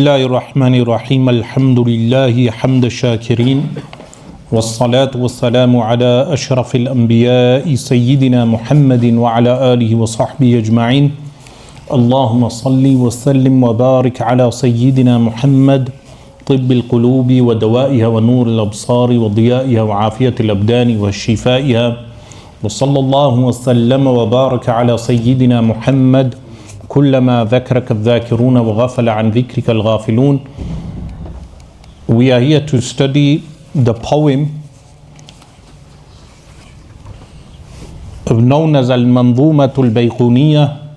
الله الرحمن الرحيم الحمد لله حمد الشاكرين والصلاة والسلام على أشرف الأنبياء سيدنا محمد وعلى آله وصحبه أجمعين اللهم صل وسلم وبارك على سيدنا محمد طب القلوب ودوائها ونور الأبصار وضيائها وعافية الأبدان وشفائها وصلى الله وسلم وبارك على سيدنا محمد كلما ذكرك الذاكرون وغفل عن ذكرك الغافلون. We are here to study the poem known as al-Manzumah al-Bayquniyyah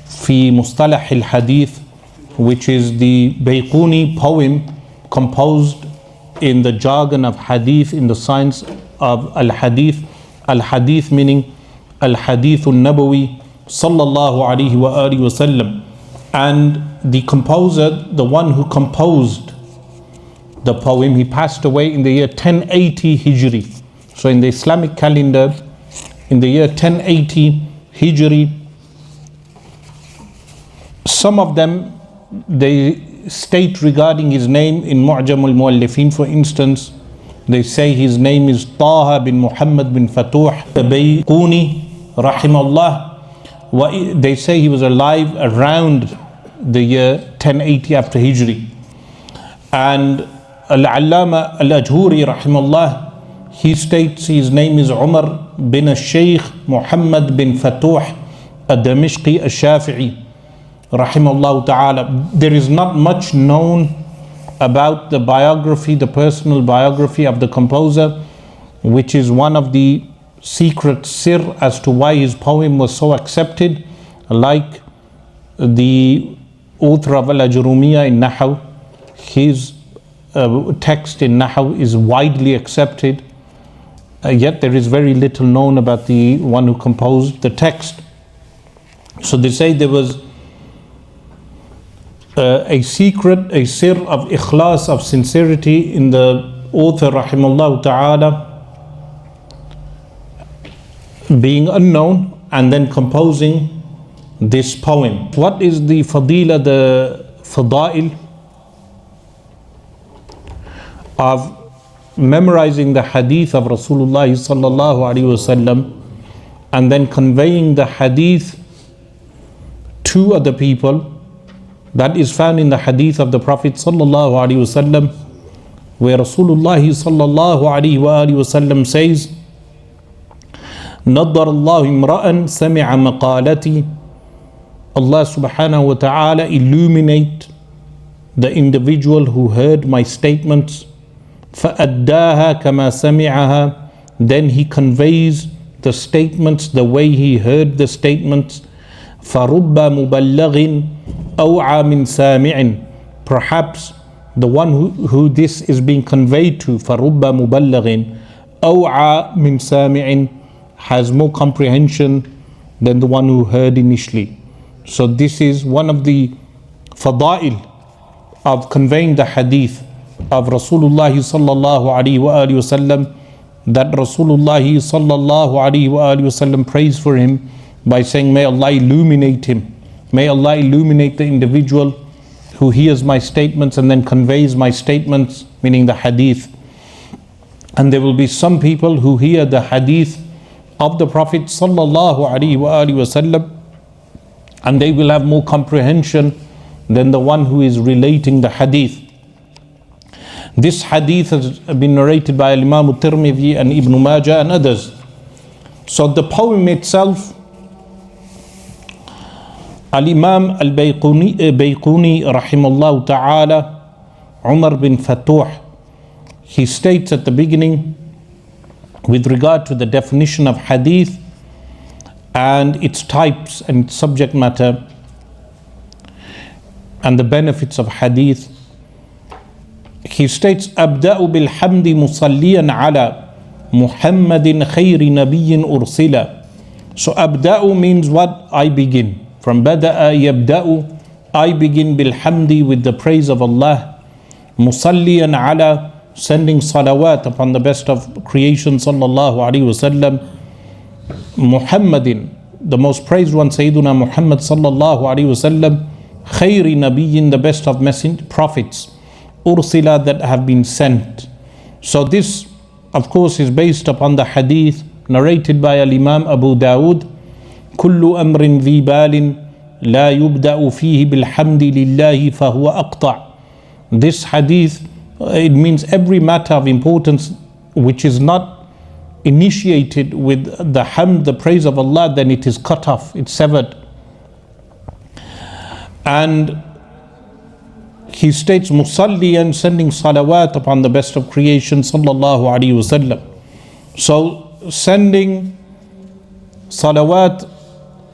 fi Mustalah al-Hadith, which is the Bayquni poem composed in the jargon of Hadith, in the science of al-Hadith. Al-Hadith meaning al-Hadith al-Nabawi sallallahu alayhi wa alihi wa sallam. And the composer, the one who composed the poem, he passed away in the year 1080 Hijri. So in the Islamic calendar, in the year 1080 Hijri, some of them, they state regarding his name in Mu'jam al-Muallifin, for instance, they say his name is Taha bin Muhammad bin Fatuh Bayquni rahimahullah. They say he was alive around the year 1080 after Hijri. And Al-Allama Al-Ajhuri rahimahullah, he states his name is Umar bin Shaykh Muhammad bin Fatuh Al-Damishqi Al-Shafi'i rahimahullah ta'ala. There is not much known about the biography, the personal biography of the composer, which is one of the secret sir as to why his poem was so accepted. Like the author of Al-Ajrumiyyah in Nahaw, his text in Nahaw is widely accepted, yet there is very little known about the one who composed the text. So they say there was a secret, a sir of ikhlas, of sincerity in the author rahimahullah ta'ala, being unknown and then composing this poem. What is the fadila, the fadail of memorizing the hadith of Rasulullah sallallahu alaihi wasallam and then conveying the hadith to other people? That is found in the hadith of the Prophet sallallahu alaihi wasallam, where Rasulullah sallallahu alaihi wasallam says, نضر الله امرأً سمع مقالتي. Allah subhanahu wa ta'ala illuminate the individual who heard my statements. فأداها كما سمعها. Then he conveys the statements the way he heard the statements. فرب مبلغ أوعى من سامع. Perhaps the one who this is being conveyed to, فرب مبلغ أوعى من سامع, has more comprehension than the one who heard initially. So this is one of the fadail of conveying the hadith of Rasulullah sallallahu alaihi wasallam, that Rasulullah sallallahu alaihi wasallam prays for him by saying, may Allah illuminate him, may Allah illuminate the individual who hears my statements and then conveys my statements, meaning the hadith. And there will be some people who hear the hadith of the Prophet sallallahu alaihi wasallam, and they will have more comprehension than the one who is relating the hadith. This hadith has been narrated by Imam al-Tirmidhi and Ibn Majah and others. So the poem itself, Al-Imam al-Bayquni rahimahullah ta'ala, Umar bin Fatuh, he states at the beginning with regard to the definition of hadith and its types and its subject matter and the benefits of hadith. He states, أبدأ بالحمد مصليا على محمد خير نبي أرسل. So أبدأ means what? I begin. From بدأ يبدأ, I begin بالحمد, with the praise of Allah. مصليا على, sending salawat upon the best of creation sallallahu alaihi wasallam. Muhammadin, the most praised one, Sayyiduna Muhammad sallallahu alaihi wasallam, khayri nabiyyin, the best of prophets, ursila, that have been sent. So this, of course, is based upon the hadith narrated by Imam Abu Dawud, kullu amrin dhi balin la yubda'u fihi bilhamdi lillahi fahuwa aqta'. This hadith, it means every matter of importance which is not initiated with the hamd, the praise of Allah, then it is cut off, it's severed. And he states, musalliyan, sending salawat upon the best of creation, sallallahu alaihi wasallam. So sending salawat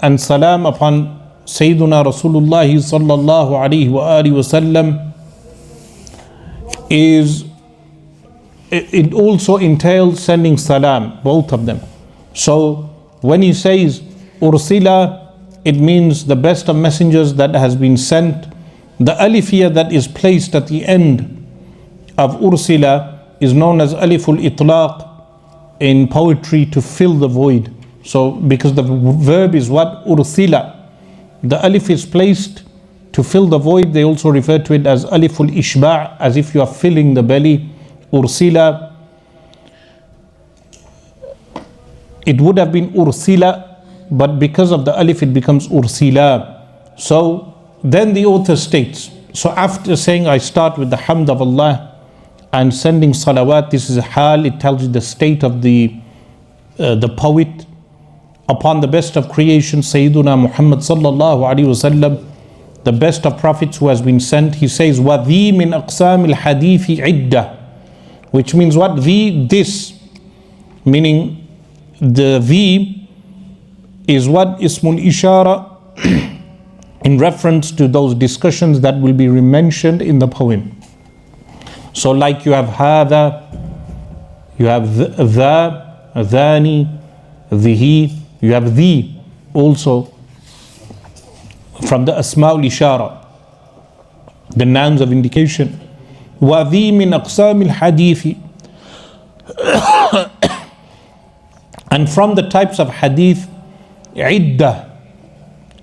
and salam upon Sayyiduna Rasulullah sallallahu alaihi wasallam it also entails sending salam, both of them. So when he says ursila, it means the best of messengers that has been sent. The alifiyah that is placed at the end of ursila is known as aliful itlaq in poetry, to fill the void. So because the verb is what? Ursila. The alif is placed to fill the void. They also refer to it as aliful ishba', as if you are filling the belly. Ursila. It would have been ursila, but because of the alif it becomes ursila. So then the author states, so after saying I start with the hamd of Allah and sending salawat, this is a hal, it tells you the state of the poet upon the best of creation, Sayyiduna Muhammad sallallahu alaihi wasallam, the best of prophets who has been sent. He says, وَذِي مِنْ أَقْسَامِ الْحَدِيثِ عِدَّةً, which means what? This, meaning the is what? Ismul Ishara, in reference to those discussions that will be mentioned in the poem. So like you have hada, you have the, dhani, dhihi, you have the also from the Asma'ul Ishara, the nouns of indication. Wa dhi min aqsamil hadithi, and from the types of hadith, iddah,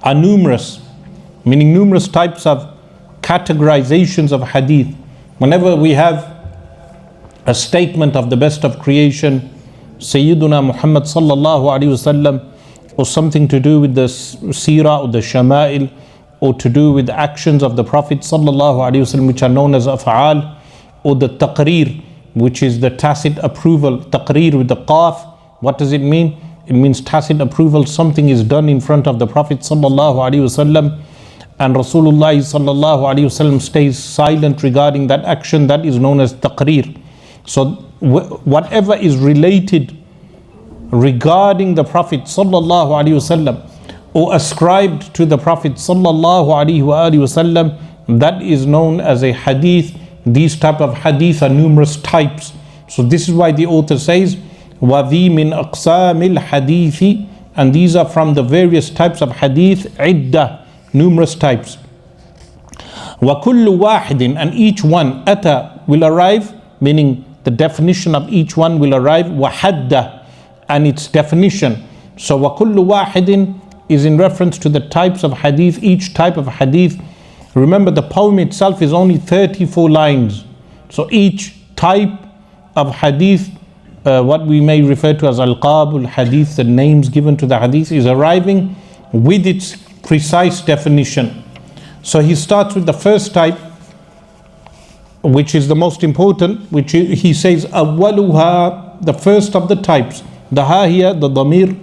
are numerous, meaning numerous types of categorizations of hadith. Whenever we have a statement of the best of creation, Sayyiduna Muhammad sallallahu alaihi wasallam, or something to do with the seerah or the shama'il, or to do with the actions of the Prophet sallallahu alaihi wasallam, which are known as af'al, or the taqreer, which is the tacit approval. Taqreer with the qaf, what does it mean? It means tacit approval. Something is done in front of the Prophet sallallahu alaihi wasallam, and Rasulullah sallallahu alaihi wasallam stays silent regarding that action. That is known as taqreer. So whatever is related regarding the Prophet sallallahu alaihi wasallam, or ascribed to the Prophet sallallahu alaihi wasallam, that is known as a hadith. These type of hadith are numerous types. So this is why the author says, وَذِي مِنْ أَقْسَامِ الْحَدِيثِ, and these are from the various types of hadith, عِدَّةً, numerous types. وَكُلُّ وَاحِدٍ, and each one, ata, will arrive, meaning the definition of each one will arrive, وَحَدَّ, and its definition. So وَكُلُّ وَاحِدٍ is in reference to the types of hadith, each type of hadith. Remember, the poem itself is only 34 lines. So each type of hadith, what we may refer to as al-qabul hadith, the names given to the hadith, is arriving with its precise definition. So he starts with the first type, which is the most important, which he says awwaluha, the first of the types. The ha here, the damir,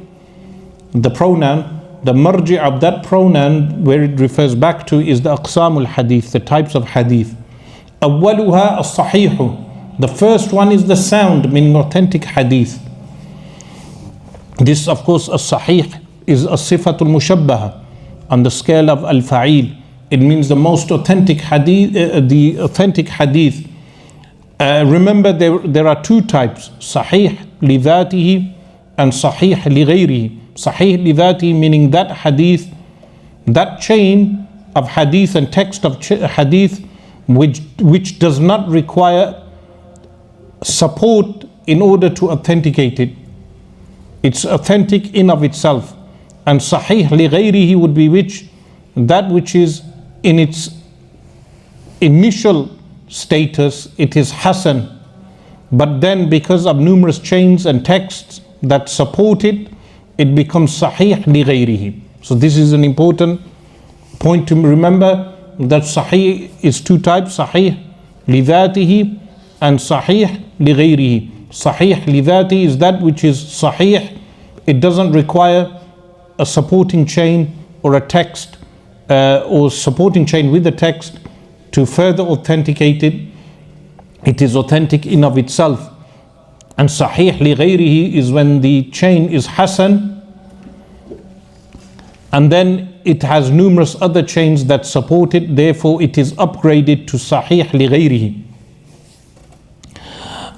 the pronoun, the marji' of that pronoun, where it refers back to, is the aqsamul hadith, the types of hadith. Awwaluha as-sahihu, the first one is the sound, meaning authentic hadith. This, of course, as-sahih is as-sifatul mushabbaha on the scale of al-fa'il. It means the most authentic hadith, the authentic hadith. Remember, there are two types, sahih li dhatihi and sahih li ghayrihi. Sahih li dhatihi, meaning that hadith, that chain of hadith and text of hadith which does not require support in order to authenticate it. It's authentic in of itself. And sahih li ghayrihi would be that which is in its initial status it is Hasan, but then because of numerous chains and texts that support it, it becomes Sahih li ghayrihi. So this is an important point to remember, that Sahih is two types: Sahih li dhatihi and Sahih li ghayrihi. Sahih li dhatihi is that which is Sahih, it doesn't require a supporting chain or a text or supporting chain with a text to further authenticate it. It is authentic in of itself. And Sahih li ghayrihi is when the chain is Hasan, and then it has numerous other chains that support it, therefore it is upgraded to Sahih li ghayrihi.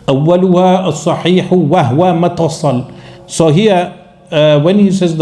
أولها الصحيح وهو متصل. So here when he says the